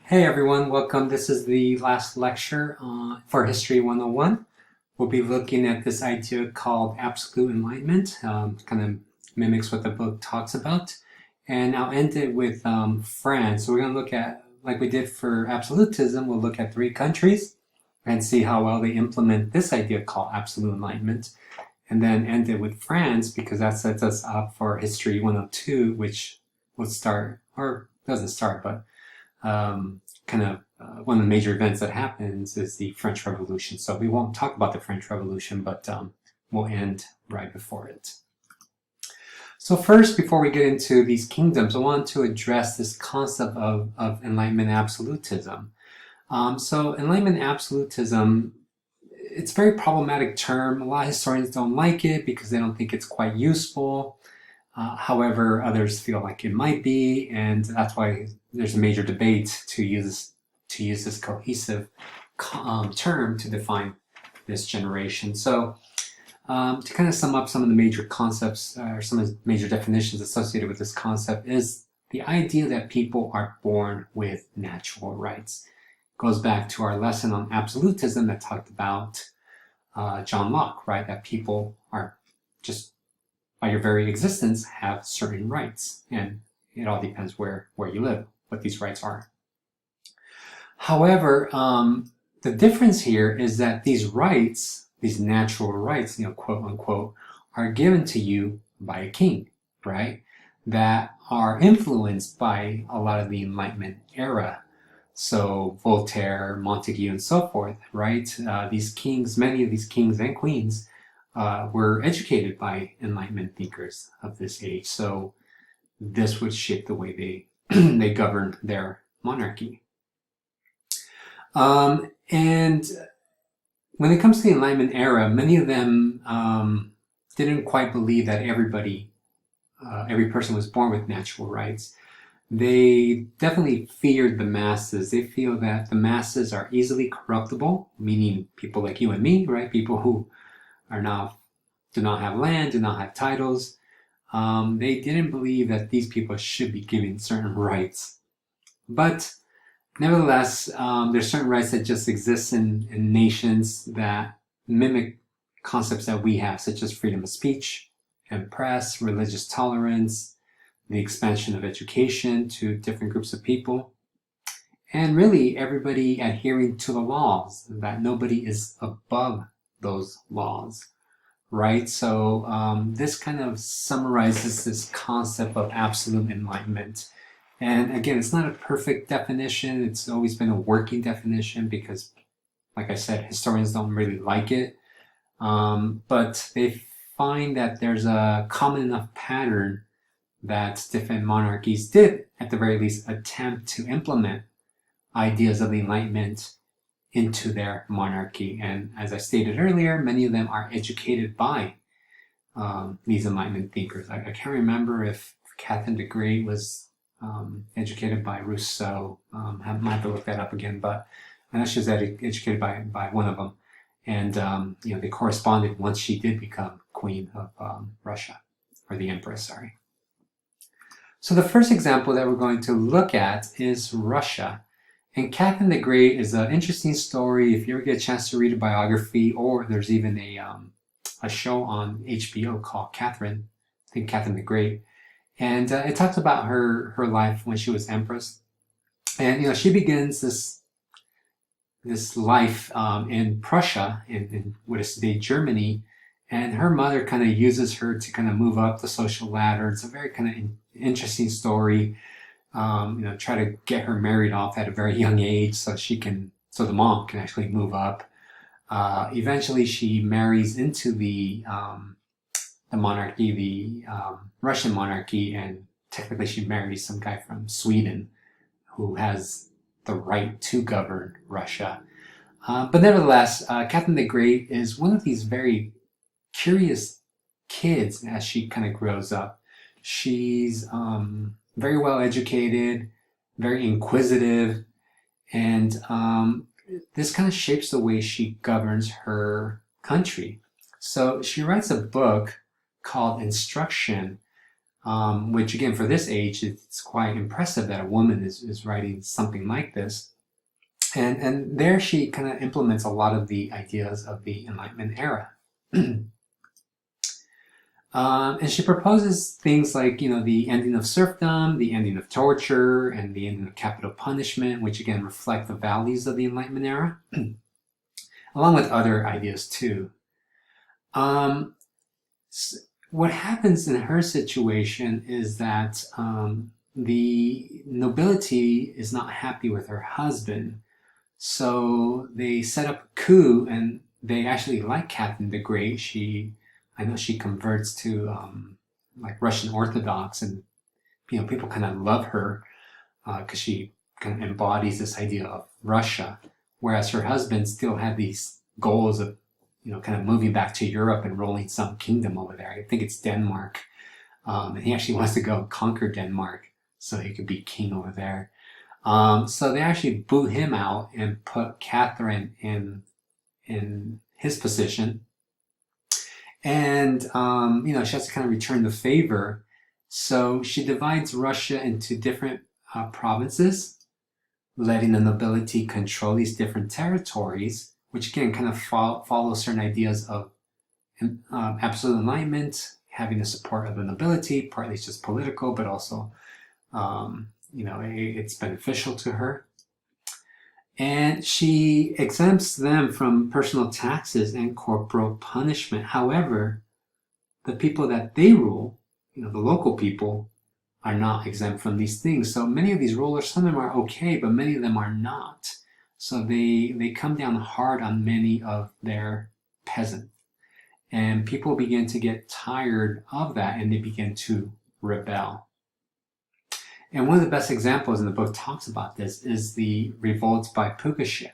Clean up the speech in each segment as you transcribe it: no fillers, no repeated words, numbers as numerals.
Hey everyone, welcome. This is the last lecture for History 101. We'll be looking at this idea called absolute enlightenment, kind of mimics what the book talks about. And I'll end it with France. So we're going to look at, like we did for absolutism, we'll look at 3 countries and see how well they implement this idea called absolute enlightenment. And then end it with France because that sets us up for History 102, which will start, or doesn't start, but one of the major events that happens is the French Revolution. So we won't talk about the French Revolution, but we'll end right before it. So first, before we get into these kingdoms, I want to address this concept of Enlightenment absolutism. So Enlightenment absolutism, it's a very problematic term. A lot of historians don't like it because they don't think it's quite useful. However, others feel like it might be, and that's why there's a major debate to use this cohesive term to define this generation. So to kind of sum up some of the major concepts or some of the major definitions associated with this concept is the idea that people are born with natural rights. It goes back to our lesson on absolutism that talked about John Locke, right? That people are just by your very existence have certain rights, and it all depends where you live, what these rights are. However, the difference here is that these rights, these natural rights, quote unquote, are given to you by a king, right? That are influenced by a lot of the Enlightenment era. So Voltaire, Montague, and so forth, right? These kings, many of these kings and queens, were educated by Enlightenment thinkers of this age. So this would shape the way they governed their monarchy. And when it comes to the Enlightenment era, many of them didn't quite believe that every person was born with natural rights. They definitely feared the masses. They feel that the masses are easily corruptible, meaning people like you and me, right? People who do not have land, do not have titles. They didn't believe that these people should be given certain rights. But nevertheless, there's certain rights that just exist in nations that mimic concepts that we have, such as freedom of speech and press, religious tolerance, the expansion of education to different groups of people, and really everybody adhering to the laws, that nobody is above those laws, right? So this kind of summarizes this concept of absolute enlightenment. And again, it's not a perfect definition. It's always been a working definition because, like I said, historians don't really like it. But they find that there's a common enough pattern that different monarchies did, at the very least, attempt to implement ideas of the Enlightenment into their monarchy. And as I stated earlier, many of them are educated by these Enlightenment thinkers. I can't remember if Catherine the Great was educated by Rousseau. I might have to look that up again, but I know she was educated by one of them. And they corresponded once she did become queen of Russia, or the empress, sorry. So the first example that we're going to look at is Russia. And Catherine the Great is an interesting story. If you ever get a chance to read a biography, or there's even a show on HBO called Catherine, I think Catherine the Great. And it talks about her life when she was empress. And she begins this life in Prussia, in what is today Germany. And her mother kind of uses her to kind of move up the social ladder. It's a very kind of interesting story. Try to get her married off at a very young age so the mom can actually move up. Eventually she marries into the monarchy, the Russian monarchy, and technically she marries some guy from Sweden who has the right to govern Russia. But nevertheless, Catherine the Great is one of these very curious kids as she kind of grows up. She's very well educated, very inquisitive, and this kind of shapes the way she governs her country. So she writes a book called Instruction which again, for this age, it's quite impressive that a woman is writing something like this. And there she kind of implements a lot of the ideas of the Enlightenment era. And she proposes things like, the ending of serfdom, the ending of torture, and the ending of capital punishment, which again reflect the values of the Enlightenment era, along with other ideas too. What happens in her situation is that the nobility is not happy with her husband, so they set up a coup, and they actually like Catherine the Great. I know she converts to like Russian Orthodox, and people kind of love her because she kind of embodies this idea of Russia, whereas her husband still had these goals of kind of moving back to Europe and rolling some kingdom over there. I think it's Denmark, and he actually wants to go conquer Denmark so he could be king over there. So they actually boot him out and put Catherine in his position. And, she has to kind of return the favor. So she divides Russia into different provinces, letting the nobility control these different territories, which again kind of follow certain ideas of absolute enlightenment, having the support of the nobility. Partly it's just political, but also, it's beneficial to her. And she exempts them from personal taxes and corporal punishment. However, the people that they rule, the local people, are not exempt from these things. So many of these rulers, some of them are okay, but many of them are not. So they come down hard on many of their peasants. And people begin to get tired of that, and they begin to rebel. And one of the best examples in the book talks about this is the revolts by Pugachev,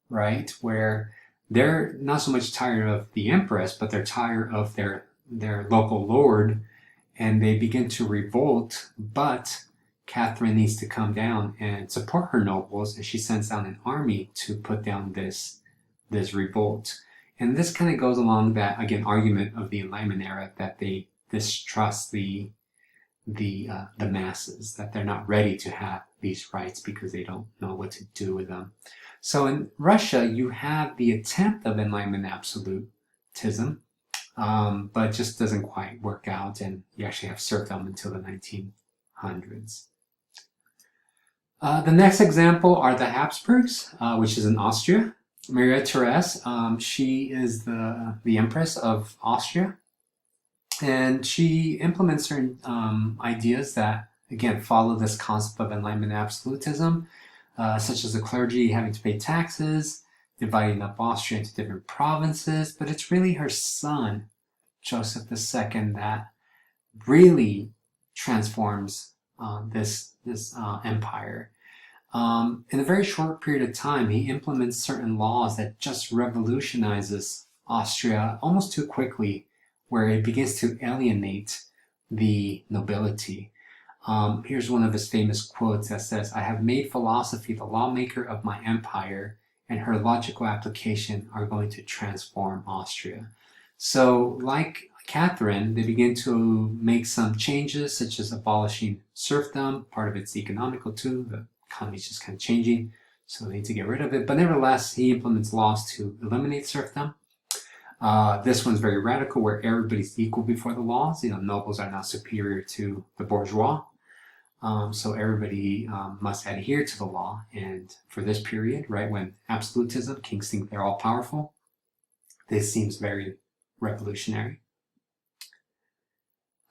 right? Where they're not so much tired of the empress, but they're tired of their local lord, and they begin to revolt, but Catherine needs to come down and support her nobles, and she sends down an army to put down this revolt. And this kind of goes along that, again, argument of the Enlightenment era, that they distrust the masses, that they're not ready to have these rights because they don't know what to do with them. So in Russia, you have the attempt of Enlightenment absolutism, but it just doesn't quite work out, and you actually have serfdom until the 1900s. The next example are the Habsburgs, which is in Austria. Maria Therese, she is the Empress of Austria. And she implements certain ideas that, again, follow this concept of Enlightenment absolutism, such as the clergy having to pay taxes, dividing up Austria into different provinces. But it's really her son, Joseph II, that really transforms this empire. In a very short period of time, he implements certain laws that just revolutionizes Austria almost too quickly, where it begins to alienate the nobility. Here's one of his famous quotes that says, "I have made philosophy the lawmaker of my empire, and her logical application are going to transform Austria." So, like Catherine, they begin to make some changes, such as abolishing serfdom. Part of it's economical too. The economy's just kind of changing, so they need to get rid of it. But nevertheless, he implements laws to eliminate serfdom. This one's very radical, where everybody's equal before the laws. Nobles are not superior to the bourgeois. So everybody must adhere to the law. And for this period, right, when absolutism, kings think they're all powerful, this seems very revolutionary.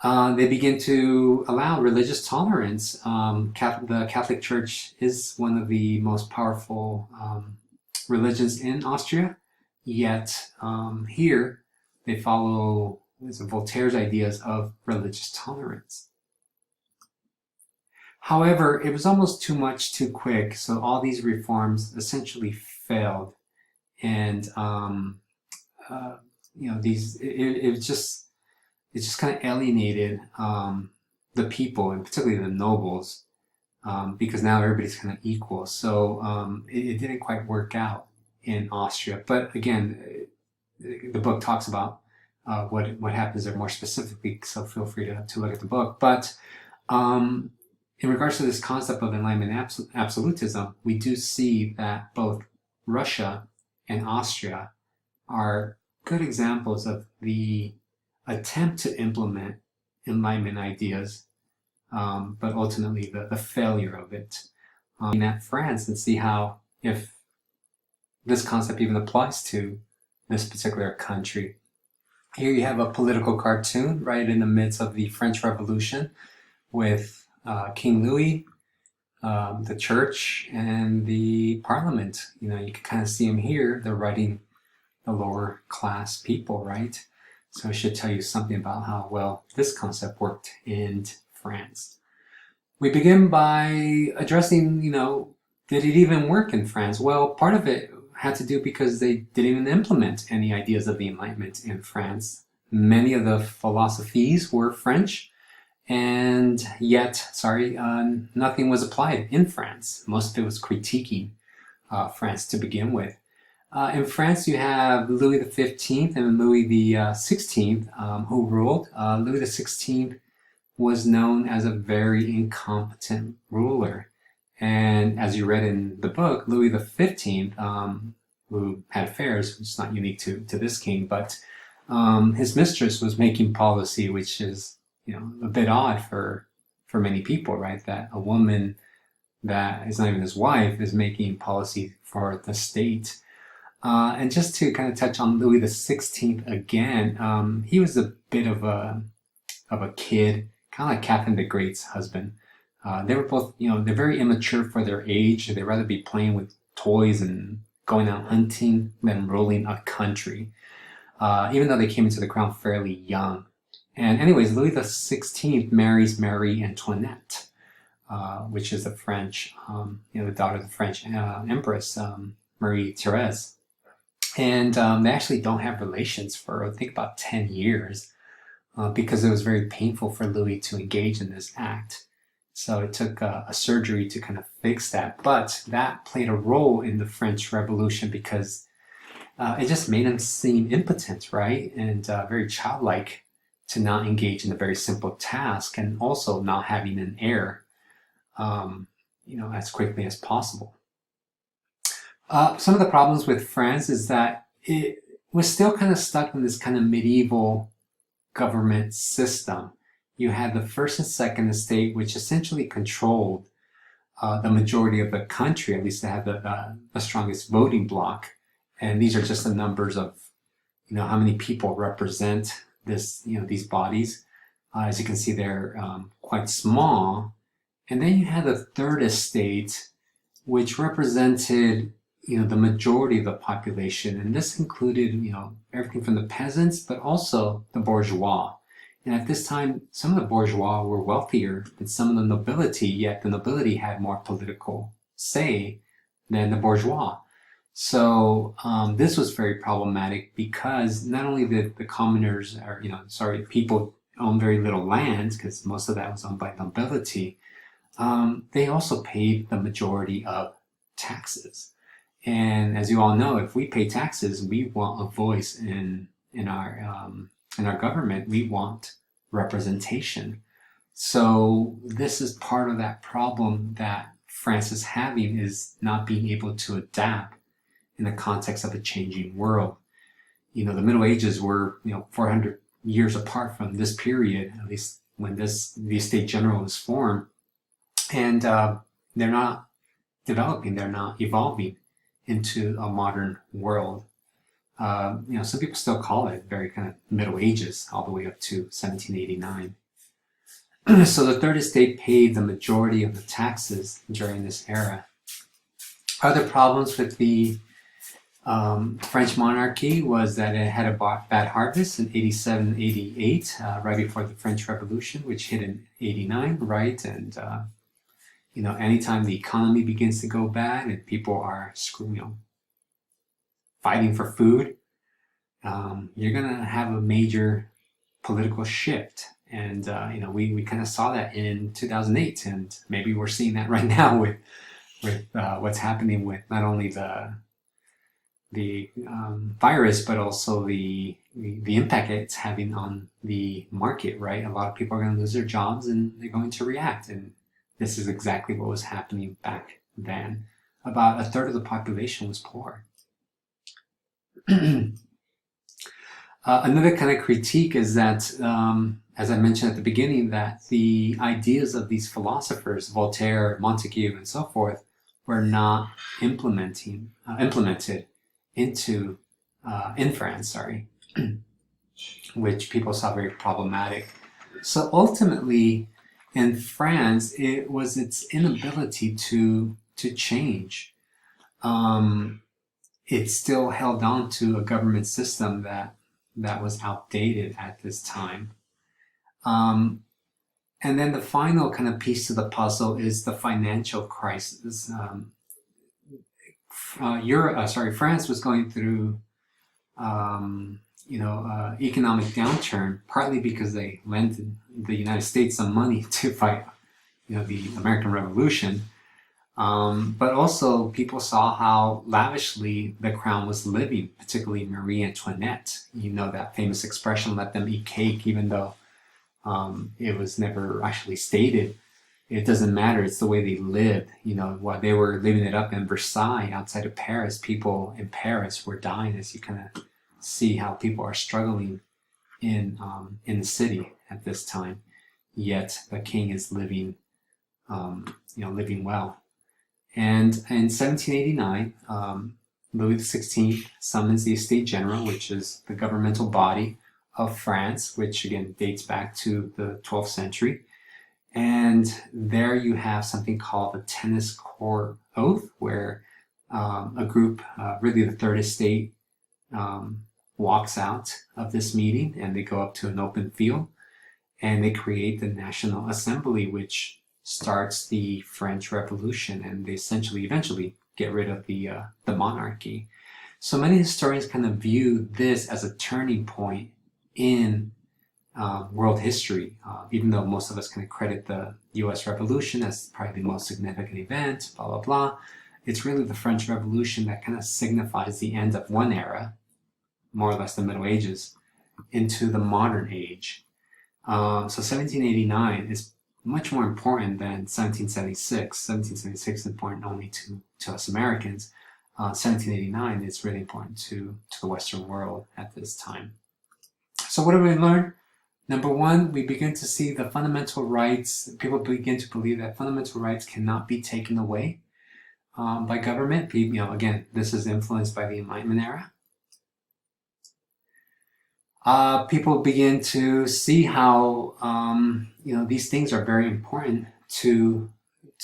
They begin to allow religious tolerance. The Catholic Church is one of the most powerful religions in Austria. Yet here they follow Voltaire's ideas of religious tolerance. However, it was almost too much too quick, so all these reforms essentially failed, and it just kind of alienated the people, and particularly the nobles, because now everybody's kind of equal. So it didn't quite work out in Austria. But again, the book talks about what happens there more specifically, so feel free to look at the book. But in regards to this concept of Enlightenment absolutism, we do see that both Russia and Austria are good examples of the attempt to implement Enlightenment ideas, but ultimately the failure of it. At France and see how, if this concept even applies to this particular country. Here you have a political cartoon right in the midst of the French Revolution with King Louis, the church, and the parliament. You know, you can kind of see them here. They're writing the lower class people, right? So it should tell you something about how well this concept worked in France. We begin by addressing, you know, did it even work in France? Well, part of it had to do because they didn't even implement any ideas of the Enlightenment in France. Many of the philosophies were French, and yet, nothing was applied in France. Most of it was critiquing France to begin with. In France, you have Louis XV and Louis XVI who ruled. Louis XVI was known as a very incompetent ruler. And as you read in the book, Louis XV, who had affairs, which is not unique to this king, but his mistress was making policy, which is, you know, a bit odd for many people, right? That a woman that is not even his wife is making policy for the state. And just to kind of touch on Louis XVI again, he was a bit of a kid, kind of like Catherine the Great's husband. They were both, you know, they're very immature for their age. They'd rather be playing with toys and going out hunting than ruling a country, even though they came into the crown fairly young. And anyways, Louis XVI marries Marie Antoinette, which is the French, you know, the daughter of the French Empress, Marie Therese. And they actually don't have relations for, I think, about 10 years because it was very painful for Louis to engage in this act. So it took a surgery to kind of fix that. But that played a role in the French Revolution because it just made him seem impotent, right? And very childlike to not engage in a very simple task, and also not having an heir, you know, as quickly as possible. Some of the problems with France is that it was still kind of stuck in this kind of medieval government system. You had the first and second estate, which essentially controlled the majority of the country. At least they had the strongest voting bloc. And these are just the numbers of, you know, how many people represent this, you know, these bodies. As you can see, they're quite small. And then you had the third estate, which represented, you know, the majority of the population. And this included, you know, everything from the peasants, but also the bourgeois. And at this time, some of the bourgeois were wealthier than some of the nobility, yet the nobility had more political say than the bourgeois. So this was very problematic because not only did the commoners, or, you know, people own very little land, because most of that was owned by nobility, they also paid the majority of taxes. And as you all know, if we pay taxes, we want a voice in our government. We want representation. So this is part of that problem that France is having, is not being able to adapt in the context of a changing world. You know, the Middle Ages were, you know, 400 years apart from this period, at least when the Estate General was formed. And they're not developing, they're not evolving into a modern world. You know, some people still call it very kind of Middle Ages, all the way up to 1789. So the third estate paid the majority of the taxes during this era. Other problems with the French monarchy was that it had a bad harvest in 87, 88, right before the French Revolution, which hit in 89, right? And, you know, anytime the economy begins to go bad and people are, you know, fighting for food, you're going to have a major political shift. And, you know, we kind of saw that in 2008, and maybe we're seeing that right now with what's happening with not only the virus, but also the the impact it's having on the market, right? A lot of people are going to lose their jobs and they're going to react. And this is exactly what was happening back then. About a third of the population was poor. Another kind of critique is that, as I mentioned at the beginning, that the ideas of these philosophers, Voltaire, Montesquieu, and so forth, were not implemented into in France, which people saw very problematic. So ultimately, in France, it was its inability to change. It still held on to a government system that was outdated at this time. And then the final kind of piece to the puzzle is the financial crisis. France was going through, economic downturn, partly because they lent the United States some money to fight, the American Revolution. But also people saw how lavishly the crown was living, particularly Marie Antoinette. That famous expression, let them eat cake, even though it was never actually stated. It doesn't matter, it's the way they lived. While they were living it up in Versailles outside of Paris, people in Paris were dying, as you kind of see how people are struggling in the city at this time. Yet the king is living well. And in 1789, Louis XVI summons the Estates General, which is the governmental body of France, which again dates back to the 12th century. And there you have something called the Tennis Court Oath, where a group, really the Third Estate, walks out of this meeting and they go up to an open field and they create the National Assembly, which starts the French Revolution, and they eventually get rid of the monarchy. So many historians kind of view this as a turning point in world history, even though most of us kind of credit the US Revolution as probably the most significant event, blah, blah, blah. It's really the French Revolution that kind of signifies the end of one era, more or less the Middle Ages, into the modern age. So 1789 is much more important than 1776. 1776 is important only to us Americans. 1789 is really important to the Western world at this time. So what do we learn? Number one, we begin to see the fundamental rights. People begin to believe that fundamental rights cannot be taken away by government. Again, this is influenced by the Enlightenment era. People begin to see how these things are very important to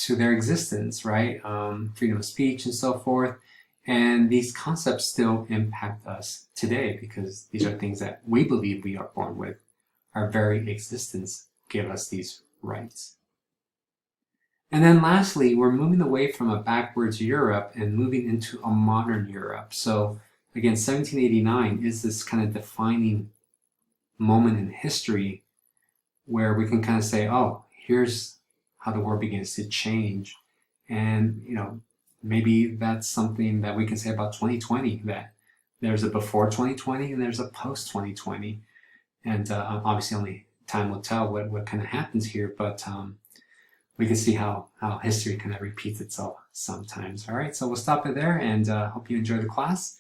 their existence, right? Freedom of speech and so forth. And these concepts still impact us today because these are things that we believe we are born with. Our very existence give us these rights. And then lastly, we're moving away from a backwards Europe and moving into a modern Europe. So again, 1789 is this kind of defining moment in history where we can kind of say, oh, here's how the world begins to change. And, maybe that's something that we can say about 2020, that there's a before 2020 and there's a post 2020. And obviously only time will tell what kind of happens here, but we can see how history kind of repeats itself sometimes. All right, so we'll stop it there and hope you enjoy the class.